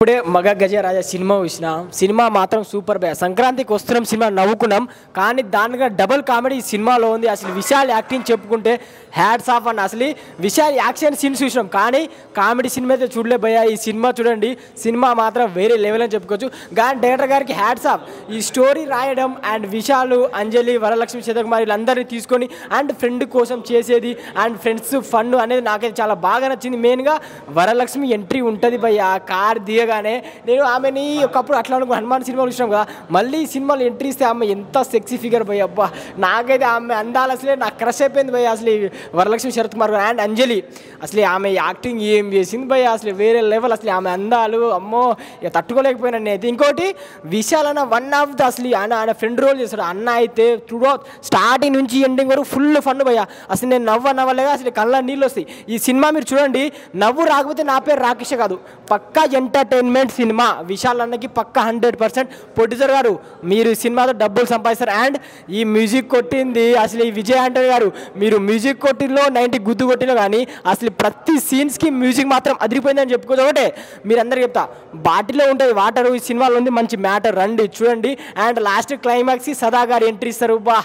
ఇప్పుడే మగ గజరాజ సినిమా చూసిన సినిమా మాత్రం సూపర్ బే సంక్రాంతికి వస్తున్నాం సినిమా నవ్వుకున్నాం కానీ దానిగా డబుల్ కామెడీ సినిమాలో ఉంది అసలు విశాల్ యాక్టింగ్ చెప్పుకుంటే హ్యాట్స్ ఆఫ్ అండ్ అసలు విశాల్ యాక్షన్ సీన్స్ చూసినాం కానీ కామెడీ సినిమా అయితే చూడలే భయ్యా ఈ సినిమా చూడండి సినిమా మాత్రం వేరే లెవెల్ అని చెప్పుకోవచ్చు కానీ డైరెక్టర్ గారికి హ్యాట్స్ ఆఫ్ ఈ స్టోరీ రాయడం అండ్ విశాల్ అంజలి వరలక్ష్మి శతకుమార్ వీళ్ళందరినీ తీసుకొని అండ్ ఫ్రెండ్ కోసం చేసేది అండ్ ఫ్రెండ్స్ ఫన్ అనేది నాకైతే చాలా బాగా నచ్చింది మెయిన్గా వరలక్ష్మి ఎంట్రీ ఉంటుంది భయ్యా కార్ దిగగానే నేను ఆమెని ఒకప్పుడు అట్లా అనుకో హనుమాన్ సినిమాలు చూసినాం కదా మళ్ళీ ఈ సినిమాలో ఎంట్రీ ఇస్తే ఆమె ఎంత సెక్సీ ఫిగర్ భయ్య అబ్బా నాకైతే ఆమె అందాలు అసలే నాకు క్రష్ అయిపోయింది భయ్య అసలు వరలక్ష్మి శరత్కుమార్ అండ్ అంజలి అసలు ఆమె యాక్టింగ్ ఏం చేసింది భయ్య అసలు వేరే లెవెల్ అసలు ఆమె అందాలు అమ్మో ఇక తట్టుకోలేకపోయినా నేనైతే ఇంకోటి విశాల్ అన్న వన్ ఆఫ్ ద అసలు ఆయన ఫ్రెండ్ రోల్ చేస్తాడు అన్న అయితే స్టార్టింగ్ నుంచి ఎండింగ్ వరకు ఫుల్ ఫన్ భయ్య అసలు నేను నవ్వలేగా అసలు కళ్ళ నీళ్ళు వస్తాయి ఈ సినిమా మీరు చూడండి నవ్వు రాకపోతే నా పేరు రాకేష్ కాదు పక్కా ఎంటర్టైన్మెంట్ సినిమా విశాల్ అన్నకి పక్కా 100% ప్రొడ్యూసర్ గారు మీరు ఈ సినిమాతో డబ్బులు సంపాదిస్తారు అండ్ ఈ మ్యూజిక్ కొట్టింది అసలు ఈ విజయ్ ఆంటనీ గారు మీరు మ్యూజిక్ కొట్టిలో 90 గుద్దు కొట్టిలో కానీ అసలు ప్రతి సీన్స్కి మ్యూజిక్ మాత్రం అదిరిపోయిందని చెప్పుకోవచ్చు ఒకటే మీరు అందరికీ చెప్తా బాటిలో ఉంటుంది వాటర్ ఈ సినిమాలో ఉంది మంచి మ్యాటర్ రండి చూడండి అండ్ లాస్ట్ క్లైమాక్స్కి సదా గారు ఎంట్రీ ఇస్తారు బా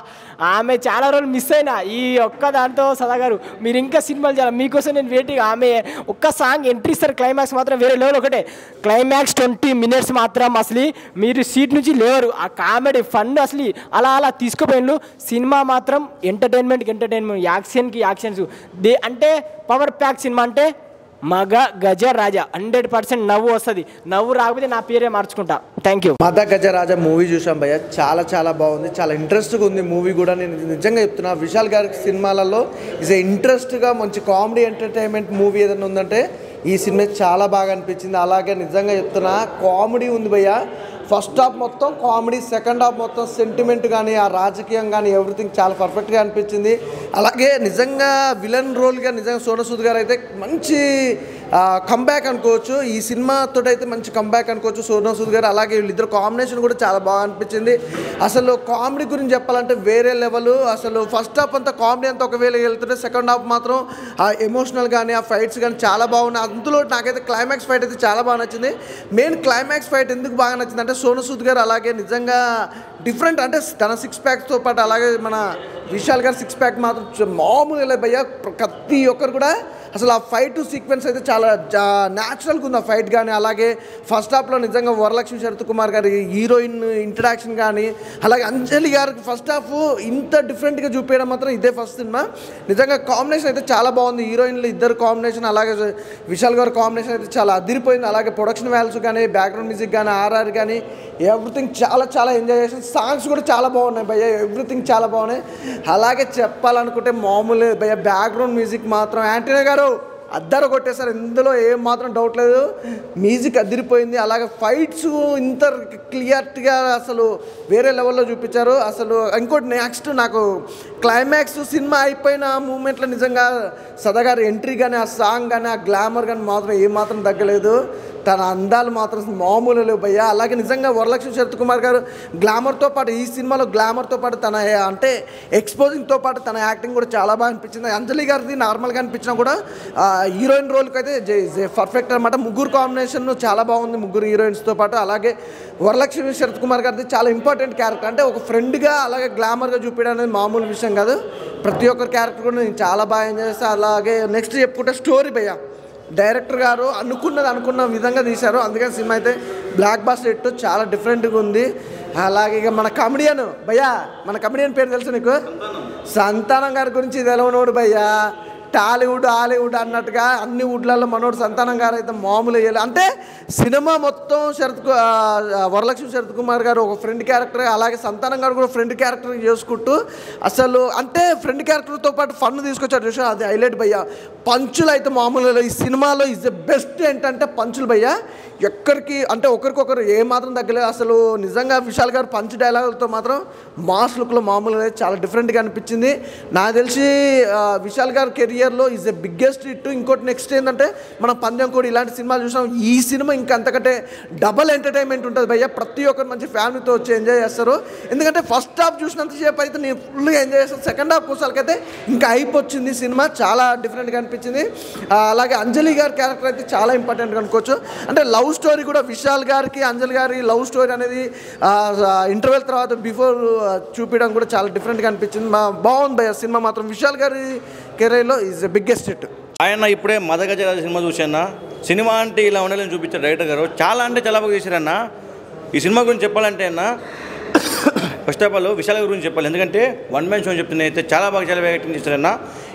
ఆమె చాలా రోజులు మిస్ అయినా ఈ ఒక్క దాంతో సదా గారు మీరు ఇంకా సినిమాలు చేయాలి మీకోసం నేను వెయిటింగ్ ఆమె ఒక్క సాంగ్ ఎంట్రీ ఇస్తారు క్లైమాక్స్ మాత్రం వేరే లెవెల్ ఒకటే క్లైమాక్స్ 20 minutes మాత్రం అసలు మీరు సీట్ నుంచి లేవరు ఆ కామెడీ ఫన్ అసలు అలా తీసుకుపోయిన సినిమా మాత్రం ఎంటర్టైన్మెంట్ యాక్షన్కి యాక్షన్స్ అంటే పవర్ ప్యాక్ సినిమా అంటే మగ గజరాజ 100% నవ్వు వస్తుంది నవ్వు రాకపోతే నా పేరే మార్చుకుంటా థ్యాంక్ యూ మగ గజరాజ మూవీ చూసాం భయ్య చాలా బాగుంది చాలా ఇంట్రెస్ట్గా ఉంది మూవీ కూడా నేను నిజంగా చెప్తున్నా విశాల్ గారి సినిమాలలో ఇస్ ఇంట్రెస్ట్గా మంచి కామెడీ ఎంటర్టైన్మెంట్ మూవీ ఏదైనా ఉందంటే ఈ సినిమా చాలా బాగా అనిపించింది అలాగే నిజంగా చెప్తున్నా కామెడీ ఉంది భయ్య ఫస్ట్ హాఫ్ మొత్తం కామెడీ సెకండ్ హాఫ్ మొత్తం సెంటిమెంట్ కానీ ఆ రాజకీయం కానీ ఎవ్రీథింగ్ చాలా పర్ఫెక్ట్గా అనిపించింది అలాగే నిజంగా విలన్ రోల్గా నిజంగా సోను సూద్ గారు అయితే మంచి కంబ్యాక్ అనుకోవచ్చు ఈ సినిమాతో అయితే మంచి కంబ్యాక్ అనుకోవచ్చు సోను సూద్ గారు అలాగే వీళ్ళిద్దరు కాంబినేషన్ కూడా చాలా బాగా అనిపించింది అసలు కామెడీ గురించి చెప్పాలంటే వేరే లెవెల్ అసలు ఫస్ట్ హాఫ్ అంతా కామెడీ అంతా ఒకవేళ వెళ్తుంటే సెకండ్ హాఫ్ మాత్రం ఆ ఎమోషనల్ కానీ ఆ ఫైట్స్ కానీ చాలా బాగున్నాయి అందులో నాకైతే క్లైమాక్స్ ఫైట్ అయితే చాలా బాగా నచ్చింది మెయిన్ క్లైమాక్స్ ఫైట్ ఎందుకు బాగా నచ్చింది అంటే సోను సూద్ గారు అలాగే నిజంగా డిఫరెంట్ అంటే తన 6 ప్యాక్స్తో పాటు అలాగే మన విశాల్ గారు 6 ప్యాక్ మాత్రం మామూలు భయ్య ప్రతి ఒక్కరు కూడా అసలు ఆ ఫైట్ సీక్వెన్స్ అయితే చాలా న్యాచురల్గా ఉంది ఆ ఫైట్ కానీ అలాగే ఫస్ట్ హాఫ్లో నిజంగా వరలక్ష్మి శరత్కుమార్ గారి హీరోయిన్ ఇంట్రడక్షన్ కానీ అలాగే అంజలి గారికి ఫస్ట్ హాఫ్ ఇంత డిఫరెంట్గా చూపించడం మాత్రం ఇదే ఫస్ట్ సినిమా నిజంగా కాంబినేషన్ అయితే చాలా బాగుంది హీరోయిన్లు ఇద్దరు కాంబినేషన్ అలాగే విశాల్ గారి కాంబినేషన్ అయితే చాలా అదిరిపోయింది అలాగే ప్రొడక్షన్ వాల్యూస్ కానీ బ్యాక్గ్రౌండ్ మ్యూజిక్ కానీ ఆర్ఆర్ కానీ ఎవ్రీథింగ్ చాలా ఎంజాయ్ చేసాను సాంగ్స్ కూడా చాలా బాగున్నాయి భయ్య ఎవ్రీథింగ్ చాలా బాగున్నాయి అలాగే చెప్పాలనుకుంటే మామూలు భయ్య బ్యాక్గ్రౌండ్ మ్యూజిక్ మాత్రం యాంటనీ గారు అద్దరు కొట్టేశారు ఇందులో ఏం మాత్రం డౌట్ లేదు మ్యూజిక్ అదిరిపోయింది అలాగే ఫైట్స్ ఇంత క్లియర్గా అసలు వేరే లెవెల్లో చూపించారు అసలు ఇంకోటి నెక్స్ట్ నాకు క్లైమాక్స్ సినిమా అయిపోయిన మూమెంట్లో నిజంగా సదాగారి ఎంట్రీ కానీ ఆ సాంగ్ కానీ ఆ గ్లామర్ కానీ మాత్రం ఏమాత్రం తగ్గలేదు తన అందాలు మాత్రం మామూలు లేవు భయ్య అలాగే నిజంగా వరలక్ష్మి శరత్కుమార్ గారు గ్లామర్తో పాటు ఈ సినిమాలో గ్లామర్తో పాటు తన అంటే ఎక్స్పోజింగ్తో పాటు తన యాక్టింగ్ కూడా చాలా బాగా అనిపించింది అంజలి గారిది నార్మల్గా అనిపించినా కూడా హీరోయిన్ రోల్కి అయితే పర్ఫెక్ట్ అనమాట ముగ్గురు కాంబినేషన్ చాలా బాగుంది ముగ్గురు హీరోయిన్స్తో పాటు అలాగే వరలక్ష్మి శరత్కుమార్ గారిది చాలా ఇంపార్టెంట్ క్యారెక్టర్ అంటే ఒక ఫ్రెండ్గా అలాగే గ్లామర్గా చూపించడం అనేది మామూలు విషయం కాదు ప్రతి ఒక్కరి క్యారెక్టర్ కూడా నేను చాలా బాగా ఎంజాయ్ చేస్తాను అలాగే నెక్స్ట్ చెప్పుకుంటే స్టోరీ భయ్య డైరెక్టర్ గారు అనుకున్న విధంగా తీశారు అందుకని సినిమా అయితే బ్లాక్ బాస్టర్ హిట్ చాలా డిఫరెంట్గా ఉంది అలాగే ఇక మన కమెడియన్ భయ్యా మన కమెడియన్ పేరు తెలుసు నీకు సంతానం గారి గురించి తెలవనోడు భయ్యా టాలీవుడ్ హాలీవుడ్ అన్నట్టుగా అన్ని వుడ్లలో మనోడు సంతానం గారు అయితే మామూలు వేయాలి అంటే సినిమా మొత్తం వరలక్ష్మి శరత్కుమార్ గారు ఒక ఫ్రెండ్ క్యారెక్టర్ అలాగే సంతానం గారు కూడా ఫ్రెండ్ క్యారెక్టర్ చేసుకుంటూ అసలు అంటే ఫ్రెండ్ క్యారెక్టర్తో పాటు ఫన్ తీసుకొచ్చారు చూసా అది హైలైట్ భయ్యా పంచులు అయితే మామూలు ఈ సినిమాలో ఇస్ ద బెస్ట్ ఏంటంటే పంచులు భయ్యా ఎక్కడికి అంటే ఒకరికొకరు ఏమాత్రం తగ్గలేదు అసలు నిజంగా విశాల్ గారు పంచ్ డైలాగులతో మాత్రం మాస్ లుక్లో మామూలుగా చాలా డిఫరెంట్గా అనిపించింది నాకు తెలిసి విశాల్ గారు కెరియర్ ఇయర్లో ఈజ్ ద బిగ్గెస్ట్ హిట్. ఇంకోటి నెక్స్ట్ ఏంటంటే మనం పందెం కోడి ఇలాంటి సినిమాలు చూసాం. ఈ సినిమా ఇంకా అంతకంటే డబల్ ఎంటర్టైన్మెంట్ ఉంటుంది భయ్య. ప్రతి ఒక్కరు మంచి ఫ్యామిలీతో వచ్చి ఎంజాయ్ చేస్తారు. ఎందుకంటే ఫస్ట్ హాఫ్ చూసినంతసేపు అయితే నేను ఫుల్గా ఎంజాయ్ చేస్తాను. సెకండ్ హాఫ్ కూసాలకైతే ఇంకా అయిపోయింది సినిమా, చాలా డిఫరెంట్గా అనిపించింది. అలాగే అంజలి గారి క్యారెక్టర్ అయితే చాలా ఇంపార్టెంట్ అనుకోవచ్చు. అంటే లవ్ స్టోరీ కూడా విశాల్ గారికి అంజలి గారి లవ్ స్టోరీ అనేది ఇంటర్వెల్ తర్వాత బిఫోర్ చూపించడం కూడా చాలా డిఫరెంట్గా అనిపించింది. బాగుంది భయ్య సినిమా మాత్రం. విశాల్ గారి కెరీర్లో ఈజ్ ద బిగ్గెస్ట్ హిట్. ఆయన ఇప్పుడే మదగజరాజ సినిమా చూశాను. సినిమా అంటే ఇలా ఉండాలని చూపించారు డైరెక్టర్ గారు. చాలా అంటే చాలా బాగా చేశారన్న. ఈ సినిమా గురించి చెప్పాలంటే అన్న ఫస్ట్ ఆఫ్ ఆల్ విశాల్ గురించి చెప్పాలి. ఎందుకంటే వన్ మ్యాన్ షో చెప్తున్నా అయితే చాలా బాగా యాక్టింగ్ చేశారన్న.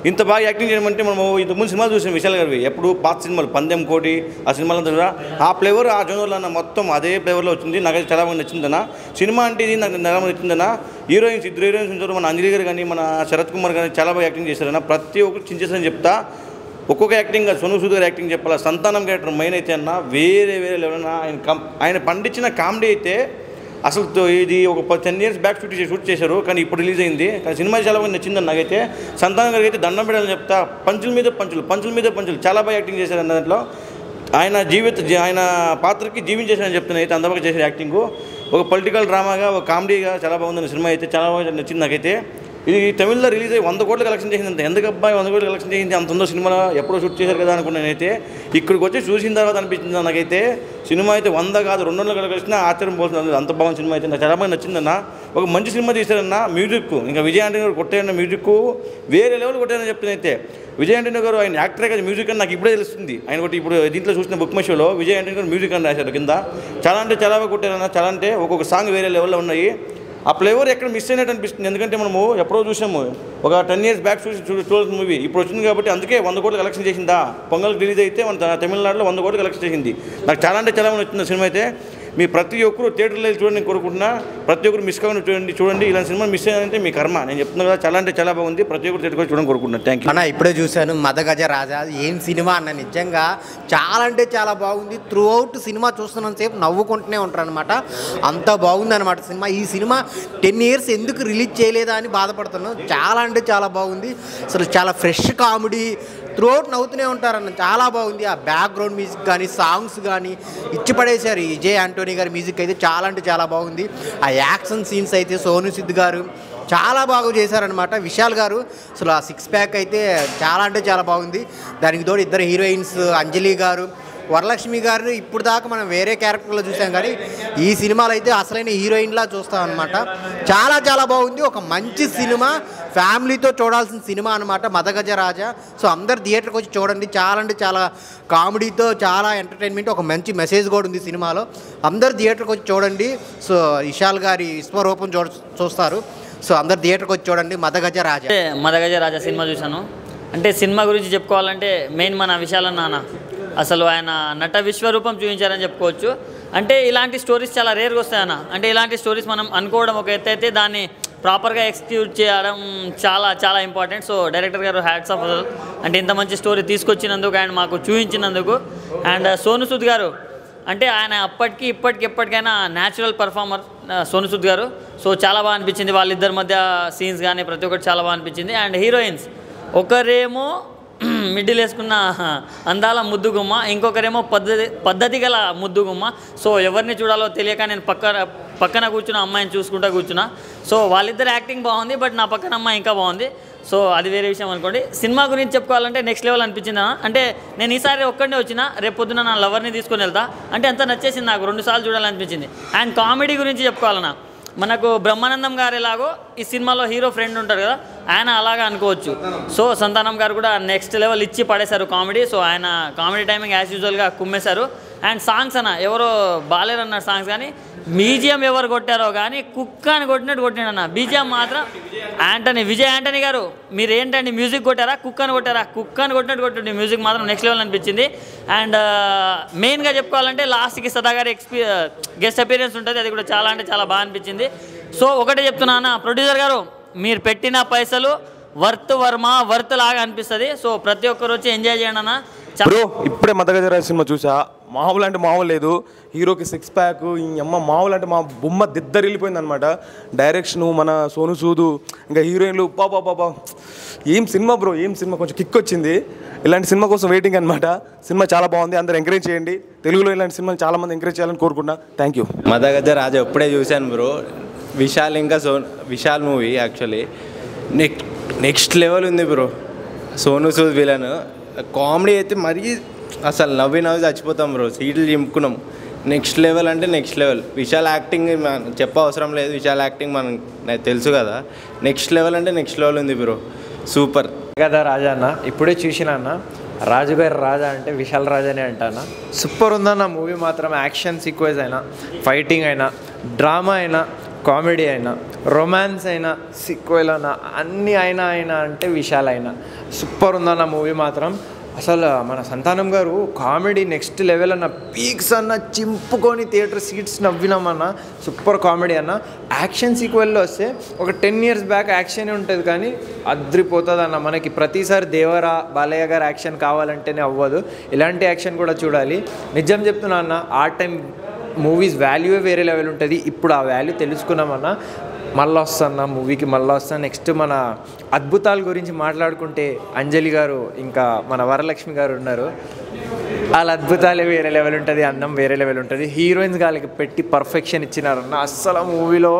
ఇంత బాగా యాక్టింగ్ చేయమంటే మనం ఇంతకుముందు సినిమాలు చూసాం విశాల్ గారివి. ఎప్పుడు పాత సినిమాలు పందెం కోటి ఆ సినిమాలంతా కూడా ఆ ఫ్లేవర్ ఆ జోనర్లో అన్న మొత్తం అదే ఫ్లేవర్లో వచ్చింది. నాకైతే చాలా బాగా నచ్చిందన్న. సినిమా అంటే ఇది నాకు చాలా బాగా నచ్చిందన్న. హీరోయిన్స్ ఇద్దరు హీరోయిన్స్ ఉంటారు. మన అంజలి గారు కానీ మన శరత్ కుమార్ కానీ చాలా బాగా యాక్టింగ్ చేశారన్న. ప్రతి ఒక్కరు చించేసని చెప్తా. ఒక్కొక్క యాక్టింగ్ సోను సూద్ గారు యాక్టింగ్ చెప్పాలి. సంతానం క్యారెక్టర్ మెయిన్ అయితే అన్న వేరే లెవెల్ అన్న. ఆయన పండించిన కామెడీ అయితే అసలు ఇది ఒక 10 years బ్యాక్ షూట్ చేశారు, కానీ ఇప్పుడు రిలీజ్ అయింది. కానీ సినిమా చాలా బాగా నచ్చిందని నాకైతే. సంతానం గారికి అయితే దండం పెట్టాలని చెప్తా. పంచుల మీద పంచులు చాలా బాగా యాక్టింగ్ చేశారు దాంట్లో. ఆయన పాత్రకి జీవించేసారని చెప్తున్నాను అయితే అంత బాగా చేశారు యాక్టింగ్. ఒక పొలిటికల్ డ్రామాగా ఒక కామెడీగా చాలా బాగుంది సినిమా అయితే. చాలా బాగా నచ్చింది నాకైతే. ఇది తమిళ్లో రిలీజ్ అయ్యి 100 కోట్లు కలెక్షన్ చేసింది. ఎందుకు అబ్బాయి 100 కోట్లు కలెక్షన్ చేసింది, అంత ఉందో సినిమాలో ఎప్పుడో షూట్ చేశారు కదా అనుకున్నాను అయితే. ఇక్కడికి వచ్చి చూసిన తర్వాత అనిపించింది నాకైతే సినిమా అయితే 100 కాదు 200 కలిసిన ఆశ్చర్యం పోతుంది. అంత బాగుంది సినిమా అయితే. నాకు చాలా బాగా నచ్చిందన్న. ఒక మంచి సినిమా తీశారన్న. మ్యూజిక్ ఇంకా విజయ్ ఆంటనీ గారు కొట్టారన్న. మ్యూజిక్ వేరే లెవెల్ కొట్టారని చెప్తున్నా అయితే. విజయ్ ఆంటనీ గారు ఆయన యాక్టరే కదా, మ్యూజిక్ అని నాకు ఇప్పుడే తెలుస్తుంది. ఆయన ఒకటి ఇప్పుడు దీంట్లో చూసిన బుక్ మై షోలో విజయ్ ఆంటనీ గారు మ్యూజిక్ అని రాశారు కింద. చాలా అంటే చాలా బాగా కొట్టారన్న. చాలా అంటే ఒక్కొక్క సాంగ్ వేరే లెవెల్లో ఉన్నాయి. ఆ ఫ్లేవర్ ఎక్కడ మిస్ అయినట్టు అనిపిస్తుంది. ఎందుకంటే మనము ఎప్పుడో చూసాము, ఒక 10 years బ్యాక్ చూడాల్సిన మూవీ ఇప్పుడు వచ్చింది కాబట్టి అందుకే 100 కోట్లు కలెక్షన్ చేసిందా. పొంగల్ రిలీజ్ అయితే మన తమిళనాడులో 100 కోట్లు కలెక్షన్ చేసింది. నాకు చాలా అంటే చాలా నచ్చింది సినిమా అయితే. మీ ప్రతి ఒక్కరు థియేటర్లో చూడండి నేను కోరుకుంటున్నా. ప్రతి ఒక్కరు మిస్ కాకుండా చూడండి. ఇలాంటి సినిమా మిస్ అయ్యారంటే మీ కర్మ. నేను చెప్తున్నాను కదా, చాలా అంటే చాలా బాగుంది. ప్రతి ఒక్కరు థియేటర్ చూడడం కోరుకుంటున్నాను. థ్యాంక్ యూ అన్న. ఇప్పుడే చూశాను మదగజ రాజా. ఏం సినిమా అన్న, నిజంగా చాలా అంటే చాలా బాగుంది. త్రూ అవుట్ సినిమా చూస్తున్నంతసేపు నవ్వుకుంటూనే ఉంటారు అనమాట. అంత బాగుంది అనమాట సినిమా. ఈ సినిమా 10 years ఎందుకు రిలీజ్ చేయలేదా అని బాధపడుతున్నాను. చాలా అంటే చాలా బాగుంది. అసలు చాలా ఫ్రెష్ కామెడీ, త్రూ అవుట్ నవ్వుతూనే ఉంటారన్న. చాలా బాగుంది. ఆ బ్యాక్గ్రౌండ్ మ్యూజిక్ కానీ సాంగ్స్ కానీ ఇచ్చి పడేశారు. విజయ్ ఆంటోనీ గారి మ్యూజిక్ అయితే చాలా అంటే చాలా బాగుంది. ఆ యాక్షన్ సీన్స్ అయితే సోను సూద్ గారు చాలా బాగా చేశారనమాట. విశాల్ గారు అసలు ఆ 6 pack అయితే చాలా అంటే చాలా బాగుంది. దానికి తోడు ఇద్దరు హీరోయిన్స్ అంజలి గారు, వరలక్ష్మి గారు ఇప్పుడు దాకా మనం వేరే క్యారెక్టర్లో చూసాం, కానీ ఈ సినిమాలో అయితే అసలైన హీరోయిన్లా చూస్తాం అనమాట. చాలా చాలా బాగుంది. ఒక మంచి సినిమా, ఫ్యామిలీతో చూడాల్సిన సినిమా అనమాట మదగజ రాజా. సో అందరు థియేటర్కి వచ్చి చూడండి. చాలా అంటే చాలా కామెడీతో చాలా ఎంటర్టైన్మెంట్, ఒక మంచి మెసేజ్ కూడా ఉంది సినిమాలో. అందరు థియేటర్కి వచ్చి చూడండి. సో విశాల్ గారి విశ్వరూపం చూస్తారు. సో అందరు థియేటర్కి వచ్చి చూడండి మదగజ రాజా. మదగజ రాజా సినిమా చూశాను. అంటే సినిమా గురించి చెప్పుకోవాలంటే మెయిన్ మన విశాల్ అన్న అసలు ఆయన నట విశ్వరూపం చూపించారని చెప్పుకోవచ్చు. అంటే ఇలాంటి స్టోరీస్ చాలా రేర్గా వస్తాయన్న. అంటే ఇలాంటి స్టోరీస్ మనం అనుకోవడం ఒక ఎత్తు అయితే దాన్ని ప్రాపర్గా ఎక్స్క్యూట్ చేయడం చాలా చాలా ఇంపార్టెంట్. సో డైరెక్టర్ గారు హ్యాట్స్ ఆఫ్. అంటే ఇంత మంచి స్టోరీ తీసుకొచ్చినందుకు అండ్ మాకు చూపించినందుకు. అండ్ సోను సూద్ గారు అంటే ఆయన అప్పటికి ఎప్పటికైనా న్యాచురల్ పర్ఫార్మర్ సోను సూద్ గారు. సో చాలా బాగా అనిపించింది. వాళ్ళిద్దరి మధ్య సీన్స్ కానీ ప్రతి ఒక్కటి చాలా బాగా అనిపించింది. అండ్ హీరోయిన్స్ ఒకరేమో మిడిల్ వేసుకున్న అందాల ముద్దుగుమ్మ, ఇంకొకరేమో పద్ధతి గల ముద్దుగుమ్మ. సో ఎవరిని చూడాలో తెలియక నేను పక్కన కూర్చున్న అమ్మాయిని చూసుకుంటూ కూర్చున్నా. సో వాళ్ళిద్దరు యాక్టింగ్ బాగుంది, బట్ నా పక్కన అమ్మాయి ఇంకా బాగుంది. సో అది వేరే విషయం అనుకోండి. సినిమా గురించి చెప్పుకోవాలంటే నెక్స్ట్ లెవెల్ అనిపించింది. అంటే నేను ఈసారి ఒక్కడే వచ్చిన, రేపు పొద్దున నా లవర్ని తీసుకొని వెళ్తా. అంటే అంత నచ్చేసింది నాకు, 2 సార్లు చూడాలనిపించింది. అండ్ కామెడీ గురించి చెప్పుకోవాలన్నా, మనకు బ్రహ్మానందం గారు ఎలాగో ఈ సినిమాలో హీరో ఫ్రెండ్ ఉంటారు కదా, ఆయన అలాగా అనుకోవచ్చు. సో సంతానం గారు కూడా నెక్స్ట్ లెవెల్ ఇచ్చి పడేశారు కామెడీ. సో ఆయన కామెడీ టైమింగ్ యాజ్ యూజువల్గా కుమ్మేశారు. అండ్ సాంగ్స్ అన్న ఎవరో బాలేరు అన్నారు సాంగ్స్, కానీ బీజిఎం ఎవరు కొట్టారో కానీ కుక్క అని కొట్టినట్టు కొట్టినాడు అన్న. బీజిఎం మాత్రం విజయ్ ఆంటనీ గారు మీరు ఏంటండి మ్యూజిక్ కొట్టారా, కుక్క అని కొట్టారా? కుక్క అని కొట్టినట్టు కొట్టింది. మ్యూజిక్ మాత్రం నెక్స్ట్ లెవెల్ అనిపించింది. అండ్ మెయిన్గా చెప్పుకోవాలంటే లాస్ట్కి సదా గారి గెస్ట్ అపీరియన్స్ ఉంటుంది, అది కూడా చాలా అంటే చాలా బాగా అనిపించింది. సో ఒకటే చెప్తున్నా అన్న, ప్రొడ్యూసర్ గారు మీరు పెట్టిన పైసలు వర్త్ లాగా అనిపిస్తుంది. సో ప్రతి ఒక్కరు వచ్చి ఎంజాయ్ చేయండి అన్న. బ్రో ఇప్పుడే మదగజరాజ సినిమా చూసా, మామూలు అంటే మామూలు లేదు. హీరోకి 6 ప్యాక్ ఈ అమ్మ మామూలు అంటే మా బొమ్మ దిద్దరిల్లిపోయింది అనమాట. డైరెక్షను మన సోను సూదు ఇంకా హీరోయిన్లు పాపా ఏం సినిమా బ్రో, ఏం సినిమా, కొంచెం కిక్ వచ్చింది. ఇలాంటి సినిమా కోసం వెయిటింగ్ అనమాట. సినిమా చాలా బాగుంది, అందరూ ఎంకరేజ్ చేయండి. తెలుగులో ఇలాంటి సినిమాలు చాలామంది ఎంకరేజ్ చేయాలని కోరుకుంటున్నా. Thank you. మదగజ రాజా ఇప్పుడే చూశాను బ్రో. విశాల్ ఇంకా Vishal movie actually next level ఉంది bro. Sonu Sood villain comedy అయితే మరీ అసలు నవ్వి చచ్చిపోతాం బ్రో, సీట్లు చింపుకున్నాం. నెక్స్ట్ లెవెల్ అంటే నెక్స్ట్ లెవెల్. విశాల్ యాక్టింగ్ చెప్ప అవసరం లేదు, విశాల్ యాక్టింగ్ నాకు తెలుసు కదా. నెక్స్ట్ లెవెల్ అంటే నెక్స్ట్ లెవెల్ ఉంది బ్రో, సూపర్. కదా రాజా అన్న ఇప్పుడే చూసిన అన్న, రాజుగారి రాజా అంటే విశాల్ రాజానే అంటాను. సూపర్ ఉందన్న మూవీ మాత్రం. యాక్షన్ సీక్వెన్స్ అయినా, ఫైటింగ్ అయినా, డ్రామా అయినా, కామెడీ అయినా, రొమాన్స్ అయినా, సీక్వెల్ అయినా, అన్నీ అయినా అంటే విశాల్ అయినా సూపర్ ఉందన్న మూవీ మాత్రం. అసలు మన సంతానం గారు కామెడీ నెక్స్ట్ లెవెల్ అన్న, పీక్స్ అన్న చింపుకొని థియేటర్ సీట్స్ నవ్వినామన్న. సూపర్ కామెడీ అన్న. యాక్షన్ సీక్వెల్లో వస్తే ఒక 10 years బ్యాక్ యాక్షన్ ఉంటుంది కానీ అద్రిపోతుంది అన్న. మనకి ప్రతిసారి దేవరా బాలయ్య గారు యాక్షన్ కావాలంటేనే అవ్వదు, ఇలాంటి యాక్షన్ కూడా చూడాలి. నిజం చెప్తున్నా అన్న, ఆ టైం మూవీస్ వాల్యూవే వేరే లెవెల్ ఉంటుంది. ఇప్పుడు ఆ వాల్యూ తెలుసుకున్నామన్నా. మళ్ళీ వస్తాను మూవీకి, మళ్ళీ వస్తాను. నెక్స్ట్ మన అద్భుతాల గురించి మాట్లాడుకుంటే అంజలి గారు ఇంకా మన వరలక్ష్మి గారు ఉన్నారు. వాళ్ళ అద్భుతాలే వేరే లెవెల్ ఉంటుంది, అందం వేరే లెవెల్ ఉంటుంది. హీరోయిన్స్ గారికి పెట్టి పర్ఫెక్షన్ ఇచ్చినారన్న. అస్సలు మూవీలో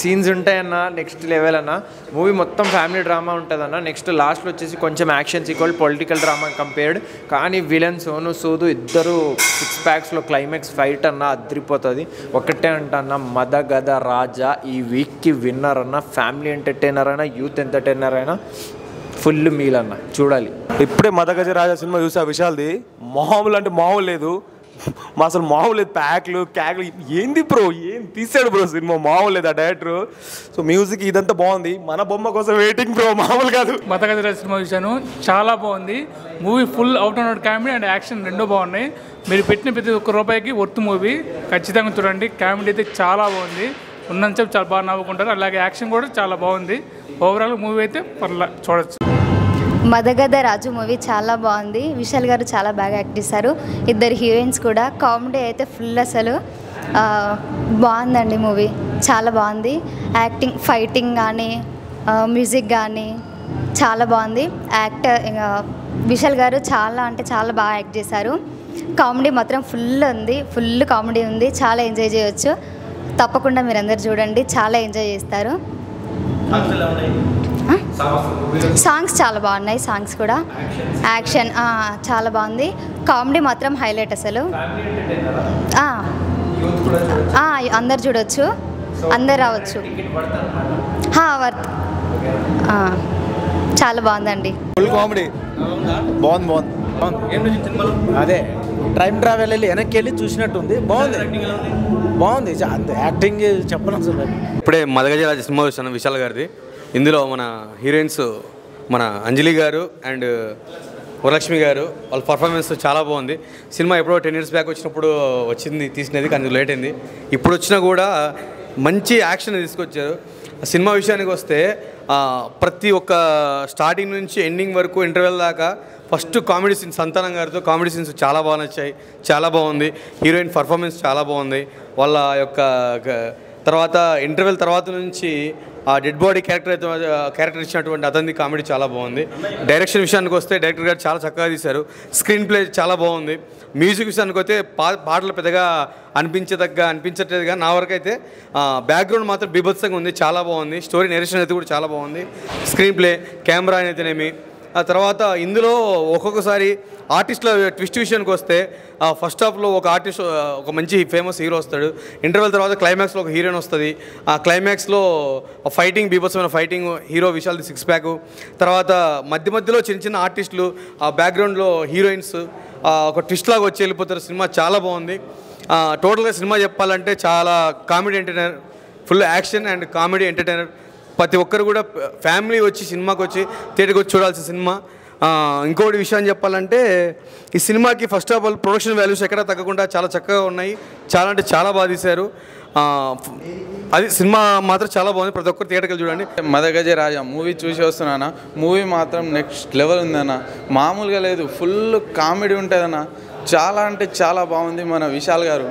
సీన్స్ ఉంటాయన్న నెక్స్ట్ లెవెల్ అన్న. మూవీ మొత్తం ఫ్యామిలీ డ్రామా ఉంటుందన్న. నెక్స్ట్ లాస్ట్లో వచ్చేసి కొంచెం action equal political drama compared. కానీ విలన్ సోను సూదు ఇద్దరు 6 ప్యాక్స్లో క్లైమాక్స్ ఫైట్ అన్న అద్రిపోతుంది. ఒకటే అంటన్న, మదగధ రాజా ఈ వీక్కి విన్నర్ అన్న. ఫ్యామిలీ ఎంటర్టైనర్ అయినా, యూత్ ఎంటర్టైనర్ అయినా ఫుల్ మీల్ అన్న, చూడాలి. ఇప్పుడే మదగజ రాజా సినిమా చూసా విశాల్ది. మామూలు అంటే మామూలు లేదు, అసలు మామూలు లేదు. ప్యాక్లు క్యాక్లు ఏంది బ్రో, ఏం తీసాడు బ్రో సినిమా, మామూలు లేదు ఆ డైరెక్టర్. సో మ్యూజిక్ ఇదంతా బాగుంది. మన బొమ్మ కోసం వెయిటింగ్ బ్రో, మామూలు కాదు. మదగజ రాజా సినిమా చూశాను, చాలా బాగుంది movie. Full out and out comedy and action రెండూ బాగున్నాయి. మీరు పెట్టిన ప్రతి ఒక్క రూపాయికి వర్త్ మూవీ, ఖచ్చితంగా చూడండి. కామెడీ అయితే చాలా బాగుంది, ఉన్నంత చాలా బాగా నవ్వుకుంటారు. అలాగే యాక్షన్ కూడా చాలా బాగుంది. ఓవరాల్ మూవీ అయితే చూడొచ్చు. మదగధ రాజు మూవీ చాలా బాగుంది. విశాల్ గారు చాలా బాగా యాక్ట్ చేశారు. ఇద్దరు హీరోయిన్స్ కూడా. కామెడీ అయితే ఫుల్ అసలు బాగుందండి మూవీ, చాలా బాగుంది. యాక్టింగ్, ఫైటింగ్ కానీ, మ్యూజిక్ కానీ చాలా బాగుంది. విశాల్ గారు చాలా అంటే చాలా బాగా యాక్ట్ చేశారు. కామెడీ మాత్రం ఫుల్ ఉంది, ఫుల్ కామెడీ ఉంది. చాలా ఎంజాయ్ చేయవచ్చు. తప్పకుండా మీరు అందరు చూడండి, చాలా ఎంజాయ్ చేస్తారు. సాంగ్స్ చాలా బాగున్నాయి, సాంగ్స్ కూడా. యాక్షన్ చాలా బాగుంది. కామెడీ మాత్రం హైలైట్ అసలు. అందరు చూడొచ్చు, అందరు రావచ్చు. వర్త్ చాలా బాగుందండి. ఫుల్ కామెడీ బాగుంది. అదే టైం ట్రావెల్ వెళ్ళి వెనక్కి వెళ్ళి చూసినట్టుంది. బాగుంది యాక్టింగ్ చెప్పను అసలు. ఇప్పుడే మదగజ రాజా సినిమా చూసాను విశాల్ గారిది. ఇందులో మన హీరోయిన్స్ మన అంజలి గారు అండ్ వరలక్ష్మి గారు, వాళ్ళ పర్ఫార్మెన్స్ చాలా బాగుంది. సినిమా ఎప్పుడో 10 years బ్యాక్ వచ్చినప్పుడు తీసినది కానీ లేట్ అయింది. ఇప్పుడు వచ్చినా కూడా మంచి యాక్షన్ తీసుకొచ్చారు. సినిమా విషయానికి వస్తే ప్రతి ఒక్క స్టార్టింగ్ నుంచి ఎండింగ్ వరకు ఇంటర్వెల్ దాకా ఫస్ట్ కామెడీ సీన్స్, సంతానం గారితో కామెడీ సీన్స్ చాలా బాగా నచ్చాయి, చాలా బాగుంది. హీరోయిన్ పర్ఫార్మెన్స్ చాలా బాగుంది. వాళ్ళ యొక్క తర్వాత ఇంటర్వెల్ తర్వాత నుంచి ఆ డెడ్ బాడీ క్యారెక్టర్ ఇచ్చినటువంటి అతని కామెడీ చాలా బాగుంది. డైరెక్షన్ విషయానికి వస్తే డైరెక్టర్ గారు చాలా చక్కగా తీశారు. స్క్రీన్ ప్లే చాలా బాగుంది. మ్యూజిక్ విషయానికి వస్తే పాటలు పెద్దగా అనిపించట్లేదు. నా వరకు అయితే బ్యాక్గ్రౌండ్ మాత్రం బీభత్సంగా ఉంది, చాలా బాగుంది. స్టోరీ నెరేషన్ అయితే కూడా చాలా బాగుంది. స్క్రీన్ ప్లే, కెమెరా అయితేనేమి. ఆ తర్వాత ఇందులో ఒక్కొక్కసారి ఆర్టిస్టుల ట్విస్ట్ విషయానికి వస్తే ఫస్ట్ హాఫ్లో ఒక ఆర్టిస్ట్, ఒక మంచి ఫేమస్ హీరో వస్తాడు. ఇంటర్వెల్ తర్వాత క్లైమాక్స్లో ఒక హీరోయిన్ వస్తుంది. ఆ క్లైమాక్స్లో ఫైటింగ్, బీభత్సమైన ఫైటింగ్, హీరో విశాల్ది 6 ప్యాక్. తర్వాత మధ్యలో చిన్న ఆర్టిస్టులు, ఆ బ్యాక్గ్రౌండ్లో హీరోయిన్స్ ఒక ట్విస్ట్ లాగా వచ్చి వెళ్ళిపోతారు. సినిమా చాలా బాగుంది. టోటల్గా సినిమా చెప్పాలంటే చాలా comedy entertainer, full action and comedy entertainer. ప్రతి ఒక్కరు కూడా ఫ్యామిలీ వచ్చి సినిమాకి వచ్చి థియేటర్కి వచ్చి చూడాల్సిన సినిమా. ఇంకోటి విషయం చెప్పాలంటే ఈ సినిమాకి first of all production values ఎక్కడ తగ్గకుండా చాలా చక్కగా ఉన్నాయి. చాలా అంటే చాలా బాగా తీశారు. అది సినిమా మాత్రం చాలా బాగుంది. ప్రతి ఒక్కరు థియేటర్కి చూడండి. మదగజ రాజా మూవీ చూసి వస్తున్నానా. మూవీ మాత్రం నెక్స్ట్ లెవెల్ ఉందన్న, మామూలుగా లేదు. ఫుల్ కామెడీ ఉంటుందన్న. చాలా అంటే చాలా బాగుంది. మన విశాల్ గారు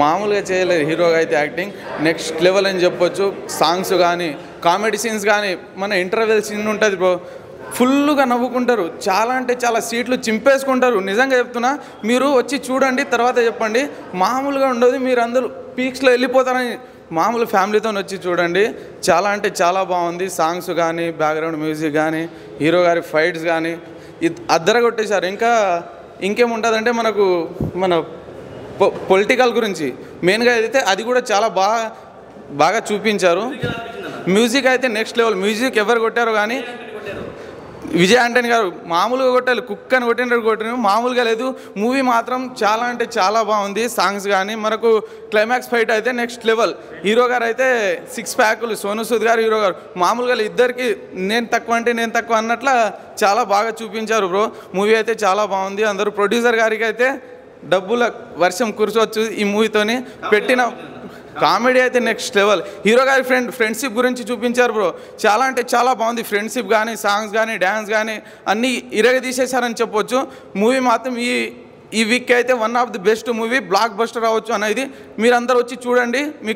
మామూలుగా చేయలేదు హీరోగా అయితే యాక్టింగ్ నెక్స్ట్ లెవెల్ అని చెప్పొచ్చు. సాంగ్స్ కానీ కామెడీ సీన్స్ కానీ మన ఇంటర్వెల్ సీన్ ఉంటుంది బ్రో, ఫుల్గా నవ్వుకుంటారు. చాలా అంటే చాలా సీట్లు చింపేసుకుంటారు. నిజంగా చెప్తున్నా, మీరు వచ్చి చూడండి తర్వాత చెప్పండి. మామూలుగా ఉండదు, మీరు అందరూ పీక్స్లో వెళ్ళిపోతారని. మామూలు ఫ్యామిలీతో వచ్చి చూడండి. చాలా అంటే చాలా బాగుంది. సాంగ్స్ కానీ బ్యాక్గ్రౌండ్ మ్యూజిక్ కానీ హీరో గారి ఫైట్స్ కానీ అద్దరగొట్టేశారు. ఇంకేముంటుందంటే మనకు మన పొలిటికల్ గురించి మెయిన్గా అయితే అది కూడా చాలా బాగా చూపించారు. మ్యూజిక్ అయితే నెక్స్ట్ లెవెల్. మ్యూజిక్ ఎవరు కొట్టారో కానీ విజయ్ ఆంటనీ గారు మామూలుగా కొట్టారు, కుక్ అని కొట్టిన మామూలుగా లేదు. మూవీ మాత్రం చాలా అంటే చాలా బాగుంది. సాంగ్స్ కానీ మనకు క్లైమాక్స్ ఫైట్ అయితే నెక్స్ట్ లెవెల్. హీరో గారు అయితే 6 ప్యాకులు, సోను సూద్ గారు హీరో గారు మామూలుగా ఇద్దరికి నేను తక్కువ అన్నట్ల చాలా బాగా చూపించారు బ్రో. మూవీ అయితే చాలా బాగుంది. అందరూ ప్రొడ్యూసర్ గారికి అయితే డబ్బుల వర్షం కురచవచ్చు ఈ మూవీతోని. పెట్టిన కామెడీ అయితే నెక్స్ట్ లెవెల్. హీరో గారి ఫ్రెండ్షిప్ గురించి చూపించారు బ్రో. చాలా అంటే చాలా బాగుంది. ఫ్రెండ్షిప్ కానీ సాంగ్స్ కానీ డ్యాన్స్ కానీ అన్నీ ఇరగదీసేశారని చెప్పొచ్చు. మూవీ మాత్రం ఈ వీక్ అయితే one of the best movie, block buster అవ్వచ్చు అనేది. మీరందరూ వచ్చి చూడండి. మీకు